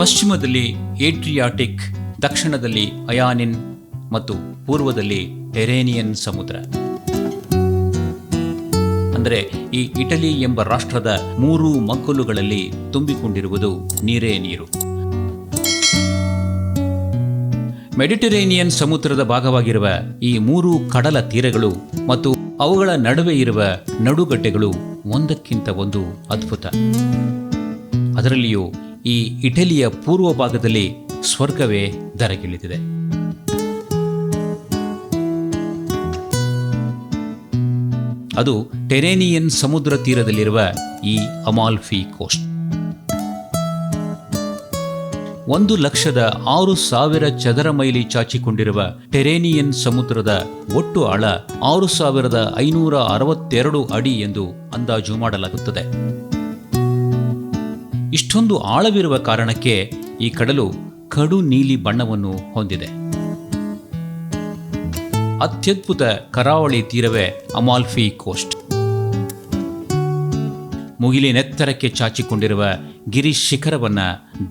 ಪಶ್ಚಿಮದಲ್ಲಿ ಏಡ್ರಿಯಾಟಿಕ್, ದಕ್ಷಿಣದಲ್ಲಿ ಅಯಾನಿನ್ ಮತ್ತು ಪೂರ್ವದಲ್ಲಿ ಟೆರೇನಿಯನ್ ಸಮುದ್ರ. ಅಂದರೆ ಈ ಇಟಲಿ ಎಂಬ ರಾಷ್ಟ್ರದ 3 ಮಗ್ಗುಲುಗಳಲ್ಲಿ ತುಂಬಿಕೊಂಡಿರುವುದು ನೀರೇ ನೀರು. ಮೆಡಿಟರೇನಿಯನ್ ಸಮುದ್ರದ ಭಾಗವಾಗಿರುವ ಈ 3 ಕಡಲ ತೀರಗಳು ಮತ್ತು ಅವುಗಳ ನಡುವೆ ಇರುವ ನಡುಗಡ್ಡೆಗಳು ಒಂದಕ್ಕಿಂತ ಒಂದು ಅದ್ಭುತ. ಅದರಲ್ಲಿಯೂ ಈ ಇಟಲಿಯ ಪೂರ್ವ ಭಾಗದಲ್ಲಿ ಸ್ವರ್ಗವೇ ಧರೆಗಿಳಿದಿದೆ. ಅದು ಟೆರೇನಿಯನ್ ಸಮುದ್ರ ತೀರದಲ್ಲಿರುವ ಈ ಅಮಾಲ್ಫಿ ಕೋಸ್ಟ್. 1,06,000 ಚದರ ಮೈಲಿ ಚಾಚಿಕೊಂಡಿರುವ ಟೆರೇನಿಯನ್ ಸಮುದ್ರದ ಒಟ್ಟು ಆಳ 6,562 ಅಡಿ ಎಂದು ಅಂದಾಜು ಮಾಡಲಾಗುತ್ತದೆ. ಇಷ್ಟೊಂದು ಆಳವಿರುವ ಕಾರಣಕ್ಕೆ ಈ ಕಡಲು ಕಡು ನೀಲಿ ಬಣ್ಣವನ್ನು ಹೊಂದಿದೆ. ಅತ್ಯದ್ಭುತ ಕರಾವಳಿ ತೀರವೇ ಅಮಾಲ್ಫಿ ಕೋಸ್ಟ್. ಮುಗಿಲಿನೆತ್ತರಕ್ಕೆ ಚಾಚಿಕೊಂಡಿರುವ ಗಿರಿ ಶಿಖರವನ್ನ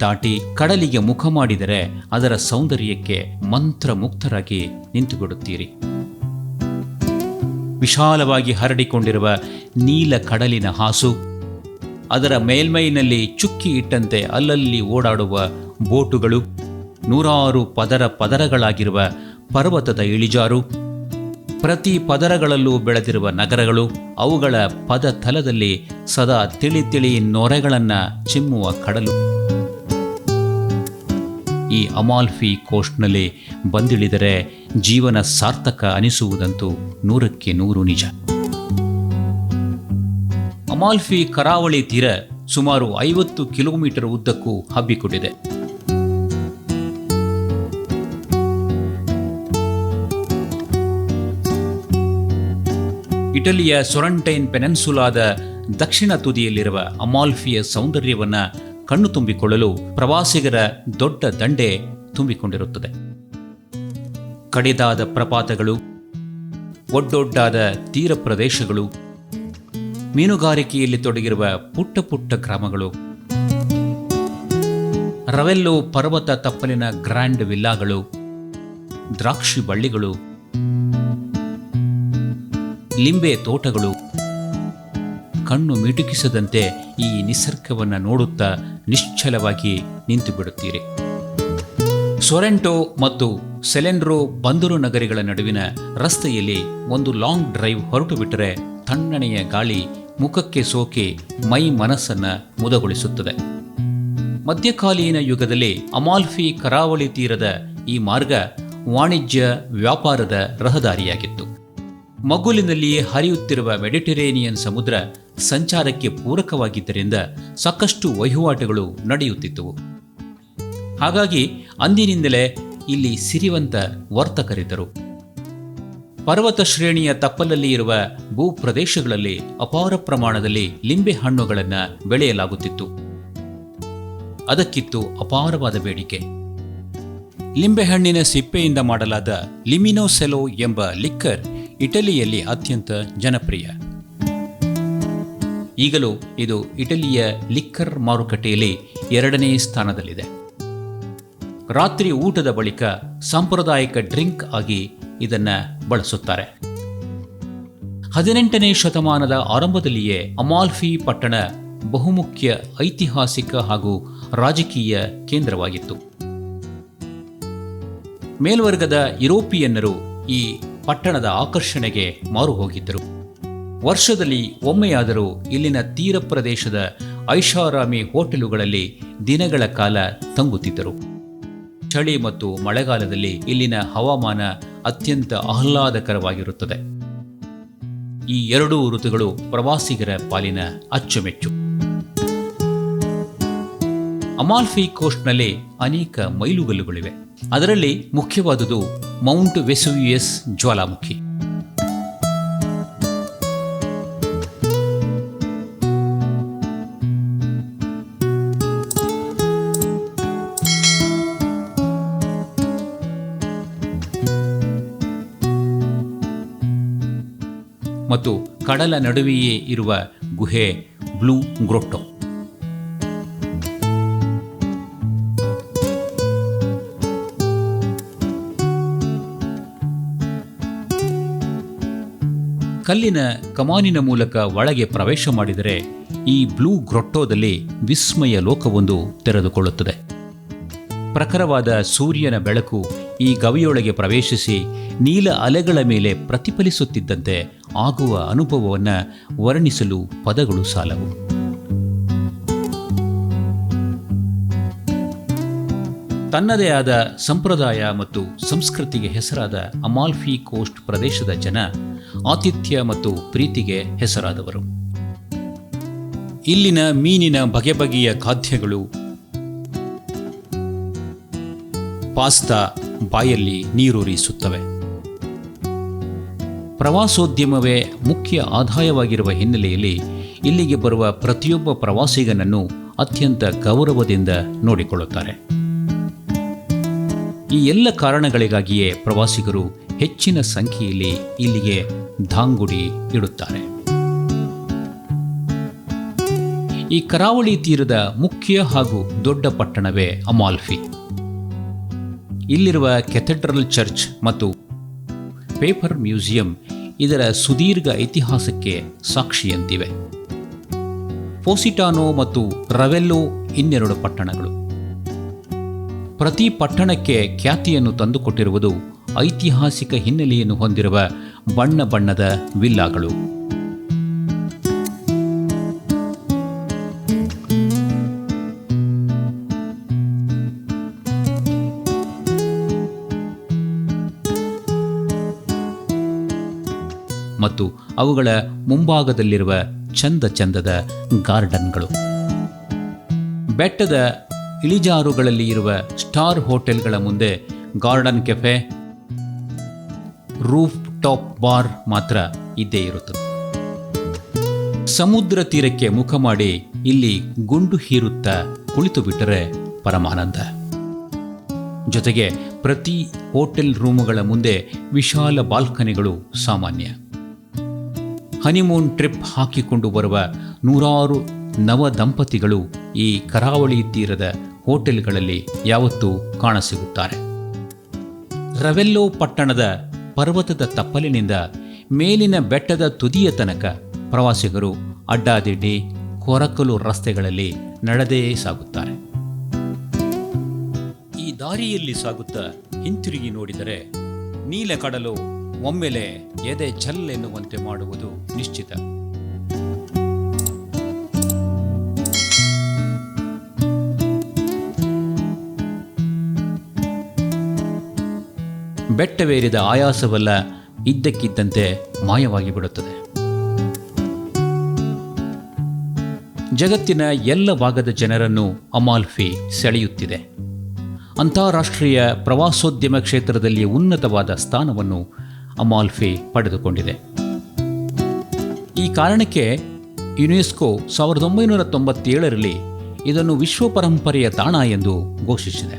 ದಾಟಿ ಕಡಲಿಗೆ ಮುಖ ಮಾಡಿದರೆ ಅದರ ಸೌಂದರ್ಯಕ್ಕೆ ಮಂತ್ರಮುಗ್ಧರಾಗಿ ನಿಂತುಬಿಡುತ್ತೀರಿ. ವಿಶಾಲವಾಗಿ ಹರಡಿಕೊಂಡಿರುವ ನೀಲ ಕಡಲಿನ ಹಾಸು, ಅದರ ಮೇಲ್ಮೈನಲ್ಲಿ ಚುಕ್ಕಿ ಇಟ್ಟಂತೆ ಅಲ್ಲಲ್ಲಿ ಓಡಾಡುವ ಬೋಟುಗಳು, 100 ಪದರಗಳಾಗಿರುವ ಪರ್ವತದ ಇಳಿಜಾರು, ಪ್ರತಿ ಪದರಗಳಲ್ಲೂ ಬೆಳೆದಿರುವ ನಗರಗಳು, ಅವುಗಳ ಪದ ತಲದಲ್ಲಿ ಸದಾ ತಿಳಿ ತಿಳಿ ನೊರೆಗಳನ್ನು ಚಿಮ್ಮುವ ಕಡಲು. ಈ ಅಮಾಲ್ಫಿ ಕೋಸ್ಟ್ನಲ್ಲಿ ಬಂದಿಳಿದರೆ ಜೀವನ ಸಾರ್ಥಕ ಅನಿಸುವುದಂತೂ 100ಕ್ಕೆ 100 ನಿಜ. ಅಮಾಲ್ಫಿ ಕರಾವಳಿ ತೀರ ಸುಮಾರು 50 ಕಿಲೋಮೀಟರ್ ಉದ್ದಕ್ಕೂ ಹಬ್ಬಿಕೊಂಡಿದೆ. ಇಟಲಿಯ ಸೊರಂಟೈನ್ ಪೆನಿನ್ಸುಲಾದ ದಕ್ಷಿಣ ತುದಿಯಲ್ಲಿರುವ ಅಮಾಲ್ಫಿಯ ಸೌಂದರ್ಯವನ್ನು ಕಣ್ಣು ತುಂಬಿಕೊಳ್ಳಲು ಪ್ರವಾಸಿಗರ ದೊಡ್ಡ ದಂಡೆ ತುಂಬಿಕೊಂಡಿರುತ್ತದೆ. ಕಡಿದಾದ ಪ್ರಪಾತಗಳು, ಒಡ್ಡೊಡ್ಡಾದ ತೀರ ಪ್ರದೇಶಗಳು, ಮೀನುಗಾರಿಕೆಯಲ್ಲಿ ತೊಡಗಿರುವ ಪುಟ್ಟ ಪುಟ್ಟ ಗ್ರಾಮಗಳು, ರವೆಲ್ಲೋ ಪರ್ವತ ತಪ್ಪಲಿನ ಗ್ರ್ಯಾಂಡ್ ವಿಲ್ಲಾಗಳು, ದ್ರಾಕ್ಷಿ ಬಳ್ಳಿಗಳು, ಲಿಂಬೆ ತೋಟಗಳು. ಕಣ್ಣು ಮಿಟುಕಿಸದಂತೆ ಈ ನಿಸರ್ಗವನ್ನು ನೋಡುತ್ತಾ ನಿಶ್ಚಲವಾಗಿ ನಿಂತು ಬಿಡುತ್ತೀರಿ. ಸೊರೆಂಟೊ ಮತ್ತು ಸೆಲೆಂಡ್ರೋ ಬಂದರು ನಗರಿಗಳ ನಡುವಿನ ರಸ್ತೆಯಲ್ಲಿ ಒಂದು ಲಾಂಗ್ ಡ್ರೈವ್ ಹೊರಟು ಬಿಟ್ಟರೆ ತಣ್ಣನೆಯ ಗಾಳಿ ಮುಖಕ್ಕೆ ಸೋಕಿ ಮೈ ಮನಸ್ಸನ್ನು ಮುದಗೊಳಿಸುತ್ತದೆ. ಮಧ್ಯಕಾಲೀನ ಯುಗದಲ್ಲಿ ಅಮಾಲ್ಫಿ ಕರಾವಳಿ ತೀರದ ಈ ಮಾರ್ಗ ವಾಣಿಜ್ಯ ವ್ಯಾಪಾರದ ರಹದಾರಿಯಾಗಿತ್ತು. ಮಗ್ಗುಲಿನಲ್ಲಿ ಹರಿಯುತ್ತಿರುವ ಮೆಡಿಟರೇನಿಯನ್ ಸಮುದ್ರ ಸಂಚಾರಕ್ಕೆ ಪೂರಕವಾಗಿದ್ದರಿಂದ ಸಾಕಷ್ಟು ವಹಿವಾಟುಗಳು ನಡೆಯುತ್ತಿದ್ದವು. ಹಾಗಾಗಿ ಅಂದಿನಿಂದಲೇ ಇಲ್ಲಿ ಸಿರಿವಂತ ವರ್ತಕರಿದ್ದರು. ಪರ್ವತ ಶ್ರೇಣಿಯ ತಪ್ಪಲಲ್ಲಿ ಇರುವ ಭೂಪ್ರದೇಶಗಳಲ್ಲಿ ಅಪಾರ ಪ್ರಮಾಣದಲ್ಲಿ ಲಿಂಬೆ ಹಣ್ಣುಗಳನ್ನು ಬೆಳೆಯಲಾಗುತ್ತಿತ್ತು. ಅದಕ್ಕಿತ್ತು ಅಪಾರವಾದ ಬೇಡಿಕೆ. ಲಿಂಬೆಹಣ್ಣಿನ ಸಿಪ್ಪೆಯಿಂದ ಮಾಡಲಾದ ಲಿಮಿನೋಸೆಲೋ ಎಂಬ ಲಿಕ್ಕರ್ ಇಟಲಿಯಲ್ಲಿ ಅತ್ಯಂತ ಜನಪ್ರಿಯ. ಈಗಲೂ ಇದು ಇಟಲಿಯ ಲಿಕ್ಕರ್ ಮಾರುಕಟ್ಟೆಯಲ್ಲಿ 2ನೇ ಸ್ಥಾನದಲ್ಲಿದೆ. ರಾತ್ರಿ ಊಟದ ಬಳಿಕ ಸಾಂಪ್ರದಾಯಿಕ ಡ್ರಿಂಕ್ ಆಗಿ ಇದನ್ನು ಬಳಸುತ್ತಾರೆ. 18ನೇ ಶತಮಾನದ ಆರಂಭದಲ್ಲಿಯೇ ಅಮಾಲ್ಫಿ ಪಟ್ಟಣ ಬಹುಮುಖ್ಯ ಐತಿಹಾಸಿಕ ಹಾಗೂ ರಾಜಕೀಯ ಕೇಂದ್ರವಾಗಿತ್ತು. ಮೇಲ್ವರ್ಗದ ಯುರೋಪಿಯನ್ನರು ಈ ಪಟ್ಟಣದ ಆಕರ್ಷಣೆಗೆ ಮಾರು ಹೋಗಿದ್ದರು. ವರ್ಷದಲ್ಲಿ ಒಮ್ಮೆಯಾದರೂ ಇಲ್ಲಿನ ತೀರ ಪ್ರದೇಶದ ಐಷಾರಾಮಿ ಹೋಟೆಲುಗಳಲ್ಲಿ ದಿನಗಳ ಕಾಲ ತಂಗುತ್ತಿದ್ದರು. ಚಳಿ ಮತ್ತು ಮಳೆಗಾಲದಲ್ಲಿ ಇಲ್ಲಿನ ಹವಾಮಾನ ಅತ್ಯಂತ ಆಹ್ಲಾದಕರವಾಗಿರುತ್ತದೆ. ಈ 2 ಋತುಗಳು ಪ್ರವಾಸಿಗರ ಪಾಲಿನ ಅಚ್ಚುಮೆಚ್ಚು. ಅಮಾಲ್ಫಿ ಕೋಸ್ಟ್ನಲ್ಲಿ ಅನೇಕ ಮೈಲುಗಲ್ಲುಗಳಿವೆ. ಅದರಲ್ಲಿ ಮುಖ್ಯವಾದುದು ಮೌಂಟ್ ವೆಸುವಿಯಸ್ ಜ್ವಾಲಾಮುಖಿ. ಮತ್ತು ಕಡಲ ನಡುವೆಯೇ ಇರುವ ಗುಹೆ ಬ್ಲೂ ಗ್ರೋಟೋ. ಕಲ್ಲಿನ ಕಮಾನಿನ ಮೂಲಕ ಒಳಗೆ ಪ್ರವೇಶ ಮಾಡಿದರೆ ಈ ಬ್ಲೂ ಗ್ರೊಟ್ಟೋದಲ್ಲಿ ವಿಸ್ಮಯ ಲೋಕವೊಂದು ತೆರೆದುಕೊಳ್ಳುತ್ತದೆ. ಪ್ರಖರವಾದ ಸೂರ್ಯನ ಬೆಳಕು ಈ ಗವಿಯೊಳಗೆ ಪ್ರವೇಶಿಸಿ ನೀಲ ಅಲೆಗಳ ಮೇಲೆ ಪ್ರತಿಫಲಿಸುತ್ತಿದ್ದಂತೆ ಆಗುವ ಅನುಭವವನ್ನು ವರ್ಣಿಸಲು ಪದಗಳು ಸಾಲವು. ತನ್ನದೇ ಆದ ಸಂಪ್ರದಾಯ ಮತ್ತು ಸಂಸ್ಕೃತಿಗೆ ಹೆಸರಾದ ಅಮಾಲ್ಫಿ ಕೋಸ್ಟ್ ಪ್ರದೇಶದ ಜನ ಆತಿಥ್ಯ ಮತ್ತು ಪ್ರೀತಿಗೆ ಹೆಸರಾದವರು. ಇಲ್ಲಿನ ಮೀನಿನ ಬಗೆ ಬಗೆಯ ಖಾದ್ಯಗಳು ಪಾಸ್ತಾ ಬಾಯಲ್ಲಿ ನೀರೂರಿಸುತ್ತವೆ. ಪ್ರವಾಸೋದ್ಯಮವೇ ಮುಖ್ಯ ಆದಾಯವಾಗಿರುವ ಹಿನ್ನೆಲೆಯಲ್ಲಿ ಇಲ್ಲಿಗೆ ಬರುವ ಪ್ರತಿಯೊಬ್ಬ ಪ್ರವಾಸಿಗನನ್ನು ಅತ್ಯಂತ ಗೌರವದಿಂದ ನೋಡಿಕೊಳ್ಳುತ್ತಾರೆ. ಈ ಎಲ್ಲ ಕಾರಣಗಳಿಗಾಗಿಯೇ ಪ್ರವಾಸಿಗರು ಹೆಚ್ಚಿನ ಸಂಖ್ಯೆಯಲ್ಲಿ ಇಲ್ಲಿಗೆ ಧಾಂಗುಡಿ ಇಡುತ್ತಾರೆ. ಈ ಕರಾವಳಿ ತೀರದ ಮುಖ್ಯ ಹಾಗೂ ದೊಡ್ಡ ಪಟ್ಟಣವೇ ಅಮಾಲ್ಫಿ. ಇಲ್ಲಿರುವ ಕೆಥೆಡ್ರಲ್ ಚರ್ಚ್ ಮತ್ತು ಪೇಪರ್ ಮ್ಯೂಸಿಯಂ ಇದರ ಸುದೀರ್ಘ ಇತಿಹಾಸಕ್ಕೆ ಸಾಕ್ಷಿಯಂತಿವೆ. ಪೋಸಿಟಾನೋ ಮತ್ತು ರವೆಲ್ಲೋ ಇನ್ನೆರಡು ಪಟ್ಟಣಗಳು. ಪ್ರತಿ ಪಟ್ಟಣಕ್ಕೆ ಖ್ಯಾತಿಯನ್ನು ತಂದುಕೊಟ್ಟಿರುವುದು ಐತಿಹಾಸಿಕ ಹಿನ್ನೆಲೆಯನ್ನು ಹೊಂದಿರುವ ಬಣ್ಣ ಬಣ್ಣದ ವಿಲ್ಲಾಗಳು. ಮತ್ತು ಅವುಗಳ ಮುಂಭಾಗದಲ್ಲಿರುವ ಚಂದ ಚಂದದ ಗಾರ್ಡನ್ಗಳು. ಬೆಟ್ಟದ ಇಳಿಜಾರುಗಳಲ್ಲಿ ಇರುವ ಸ್ಟಾರ್ ಹೋಟೆಲ್ಗಳ ಮುಂದೆ garden cafe, roof top bar ಮಾತ್ರ ಇದ್ದೇ ಇರುತ್ತದೆ. ಸಮುದ್ರ ತೀರಕ್ಕೆ ಮುಖ ಮಾಡಿ ಇಲ್ಲಿ ಗುಂಡು ಹೀರುತ್ತಾ ಕುಳಿತು ಬಿಟ್ಟರೆ ಪರಮಾನಂದ. ಜೊತೆಗೆ ಪ್ರತಿ ಹೋಟೆಲ್ ರೂಮುಗಳ ಮುಂದೆ ವಿಶಾಲ ಬಾಲ್ಕನಿಗಳು ಸಾಮಾನ್ಯ. ಹನಿಮೂನ್ ಟ್ರಿಪ್ ಹಾಕಿಕೊಂಡು ಬರುವ ನೂರಾರು ನವ ದಂಪತಿಗಳು ಈ ಕರಾವಳಿ ತೀರದ ಹೋಟೆಲ್ಗಳಲ್ಲಿ ಯಾವತ್ತೂ ಕಾಣಸಿಗುತ್ತಾರೆ. ರವೆಲ್ಲೋ ಪಟ್ಟಣದ ಪರ್ವತದ ತಪ್ಪಲಿನಿಂದ ಮೇಲಿನ ಬೆಟ್ಟದ ತುದಿಯ ತನಕ ಪ್ರವಾಸಿಗರು ಅಡ್ಡಾದಿಡ್ಡಿ ಕೊರಕಲು ರಸ್ತೆಗಳಲ್ಲಿ ನಡೆದೇ ಸಾಗುತ್ತಾರೆ. ಈ ದಾರಿಯಲ್ಲಿ ಸಾಗುತ್ತಾ ಹಿಂತಿರುಗಿ ನೋಡಿದರೆ ನೀಲಕಡಲು ಒಮ್ಮೆಲೆ ಎದೆ ಛಲ್ಲೆನ್ನುವಂತೆ ಮಾಡುವುದು ನಿಶ್ಚಿತ. ಬೆಟ್ಟವೇರಿದ ಆಯಾಸವೆಲ್ಲ ಇದ್ದಕ್ಕಿದ್ದಂತೆ ಮಾಯವಾಗಿ ಬಿಡುತ್ತದೆ. ಜಗತ್ತಿನ ಎಲ್ಲ ಭಾಗದ ಜನರನ್ನು ಅಮಾಲ್ಫಿ ಸೆಳೆಯುತ್ತಿದೆ. ಅಂತಾರಾಷ್ಟ್ರೀಯ ಪ್ರವಾಸೋದ್ಯಮ ಕ್ಷೇತ್ರದಲ್ಲಿ ಉನ್ನತವಾದ ಸ್ಥಾನವನ್ನು ಅಮಾಲ್ಫಿ ಪಡೆದುಕೊಂಡಿದೆ. ಈ ಕಾರಣಕ್ಕೆ ಯುನೆಸ್ಕೋ 1997ರಲ್ಲಿ ಇದನ್ನು ವಿಶ್ವ ಪರಂಪರೆಯ ತಾಣ ಎಂದು ಘೋಷಿಸಿದೆ.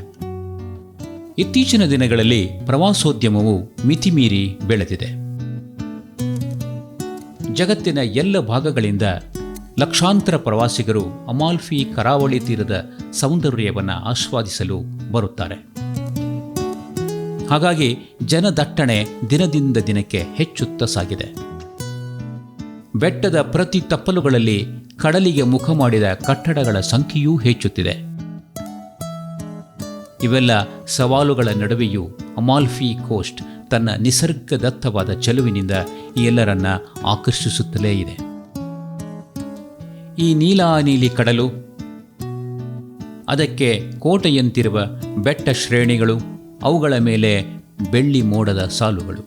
ಇತ್ತೀಚಿನ ದಿನಗಳಲ್ಲಿ ಪ್ರವಾಸೋದ್ಯಮವು ಮಿತಿಮೀರಿ ಬೆಳೆದಿದೆ. ಜಗತ್ತಿನ ಎಲ್ಲ ಭಾಗಗಳಿಂದ ಲಕ್ಷಾಂತರ ಪ್ರವಾಸಿಗರು ಅಮಾಲ್ಫಿ ಕರಾವಳಿ ತೀರದ ಸೌಂದರ್ಯವನ್ನು ಆಸ್ವಾದಿಸಲು ಬರುತ್ತಾರೆ. ಹಾಗಾಗಿ ಜನದಟ್ಟಣೆ ದಿನದಿಂದ ದಿನಕ್ಕೆ ಹೆಚ್ಚುತ್ತಾ ಸಾಗಿದೆ. ಬೆಟ್ಟದ ಪ್ರತಿ ತಪ್ಪಲುಗಳಲ್ಲಿ ಕಡಲಿಗೆ ಮುಖ ಮಾಡಿದ ಕಟ್ಟಡಗಳ ಸಂಖ್ಯೆಯೂ ಹೆಚ್ಚುತ್ತಿದೆ. ಇವೆಲ್ಲ ಸವಾಲುಗಳ ನಡುವೆಯೂ ಅಮಾಲ್ಫಿ ಕೋಸ್ಟ್ ತನ್ನ ನಿಸರ್ಗದತ್ತವಾದ ಚೆಲುವಿನಿಂದ ಈ ಎಲ್ಲರನ್ನ ಆಕರ್ಷಿಸುತ್ತಲೇ ಇದೆ. ಈ ನೀಲಾನೀಲಿ ಕಡಲು, ಅದಕ್ಕೆ ಕೋಟೆಯಂತಿರುವ ಬೆಟ್ಟ ಶ್ರೇಣಿಗಳು, ಅವುಗಳ ಮೇಲೆ ಬೆಳ್ಳಿ ಮೋಡದ ಸಾಲುಗಳು,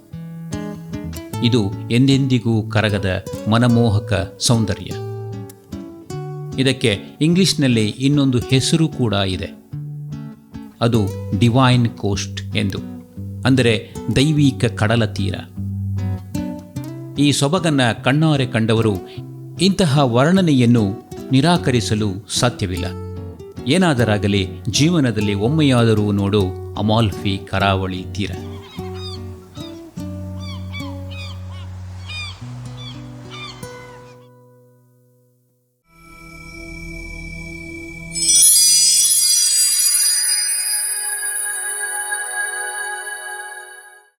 ಇದು ಎಂದೆಂದಿಗೂ ಕರಗದ ಮನಮೋಹಕ ಸೌಂದರ್ಯ. ಇದಕ್ಕೆ ಇಂಗ್ಲಿಷ್ನಲ್ಲಿ ಇನ್ನೊಂದು ಹೆಸರು ಕೂಡ ಇದೆ. ಅದು ಡಿವೈನ್ ಕೋಸ್ಟ್ ಎಂದು, ಅಂದರೆ ದೈವಿಕ ಕಡಲ ತೀರ. ಈ ಸೊಬಗನ್ನು ಕಣ್ಣಾರೆ ಕಂಡವರು ಇಂತಹ ವರ್ಣನೆಯನ್ನು ನಿರಾಕರಿಸಲು ಸಾಧ್ಯವಿಲ್ಲ. ಏನಾದರಾಗಲಿ ಜೀವನದಲ್ಲಿ ಒಮ್ಮೆಯಾದರೂ ನೋಡು ಅಮಾಲ್ಫಿ ಕರಾವಳಿ ತೀರ.